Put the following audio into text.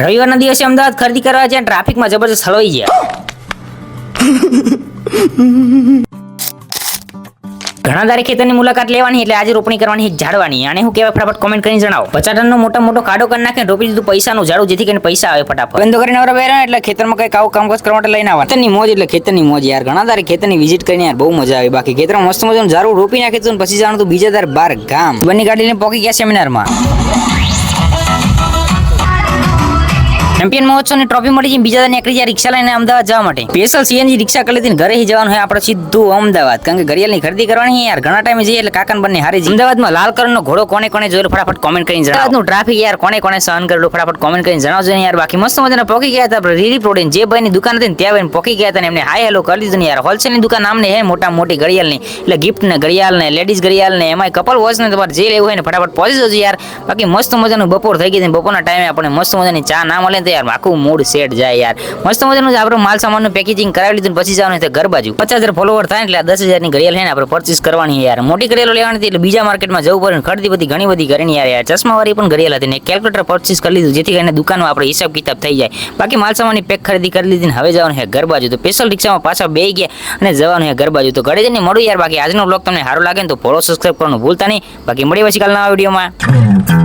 રવિવારના દિવસે અમદાવાદ ખરીદી કરવા જ્યાં ટ્રાફિકમાં જબરજસ્ત હલવાઈ ગયા. ઘણા દારે ખેતરની મુલાકાત લેવાની એટલે આજે રોપણી કરવાની ઝાડવાની અને હું કહેવાય ફટાફટ કોમેન્ટ કરીને જણાવો. 50 ટનનો મોટો ખાડો કરી નાખીને રોપી દીધું પૈસાનું ઝાડું, જેથી કરીને પૈસા આવે ફટાફટ. બંધો કરીને નવરા બેરા એટલે ખેતરમાં કઈ આવું કામકાજ કરવા માટે લઈને આવવા. ખેતરની મોજ એટલે ખેતરની મોજ યાર. ઘણા દારે ખેતરની વિઝિટ કરીને યાર બહુ મજા આવે. બાકી ખેતરમાં મસ્ત મજાનું ઝાડું રોપી નાખી તું પછી જવાનું તું બીજા દાર બાર ગામ. બંને ગાડીને પોકી ગયા સેમિનારમાં. ચેમ્પિયન મહોત્સવની ટ્રોફી મળી છે. બીજા નીકળી જાય રિક્ષા લઈને અમદાવાદ જવા માટે. સ્પેશિયલ સીએનજી રિક્ષા કરી લીધી ઘરે જવાનું હોય આપણે સીધું અમદાવાદ, કારણ કે ઘડિયાળની ખરીદી કરવાની યાર. ઘણા ટાઈમે જઈએ એટલે કાકાને બંને હારે જ. અમદાવાદમાં લાલ કલરનો ઘોડો કોને કોને જોયેલો ફટાફટ કોમેન્ટ કરીને જણાવો. અમદાવાદનું ટ્રાફિક યાર કોને કોને સહન કરેલું ફટાફટ કોમેન્ટ કરીને જણાવજો ને યાર. બાકી મસ્ત મજાના પોકી ગયા હતા આપણે રીરી પ્રોડેન જે ભાઈની દુકાન હતી ને ત્યાં ભાઈને પોકી ગયા હતા ને એમને હાય હેલો કરી દીધું ને યાર. હોલસેલની દુકાન નામને હે મોટા મોટી ઘડિયાળની, એટલે ગિફ્ટ ને ઘડિયાળ ને લેડીઝ ઘડિયાળ ને એમાં કપલ વોચ ને તમારે જે લેવું હોય ને ફટાફટ પહોંચી જજો યાર. બાકી મસ્ત મજાનું બપોર થઈ ગઈ છે. બપોરના ટાઈમે આપણે મસ્ત મજાની ચા ના મળે તો યાર આખું મૂડ સેટ જાય યાર. મસ્ત મજાનું આપણે માલ સામાનનું પેકેજિંગ કરાવી લીધું પછી જવાનું છે ઘર બાજુ. 50,000 ફોલોવર થાય એટલે 10,000ની ઘડિયાળ છે ને આપણે પરચેસ કરવાની યાર. મોટી ઘડિયાળો લેવાની હતી એટલે બીજા માર્કેટમાં જવું પડે. ખરીદી બધી ઘણી બધી કરીને યાર ચશ્માવાળી પણ ઘડિયાળ હતી ને કેલ્ક્યુલેટર પરચેસ કરી લીધું, જેથી કરીને દુકાનમાં આપણે હિસાબ કિતાબ થઈ જાય. બાકી માલ સામાનની પેક ખરીદી કરી લીધી ને હવે જવાનું છે ઘર બાજુ. તો સ્પેશિયલ રિક્ષામાં પાછા બેસી ગયા અને જવાનું છે ઘર બાજુ. તો ઘરે જઈને મળું યાર. બાકી આજનો બ્લોગ તમને સારો લાગે ને તો ફોલો સબસ્ક્રાઇબ કરવાનું ભૂલતા નહીં. બાકી મળીએ પછી કાલના વિડીયોમાં.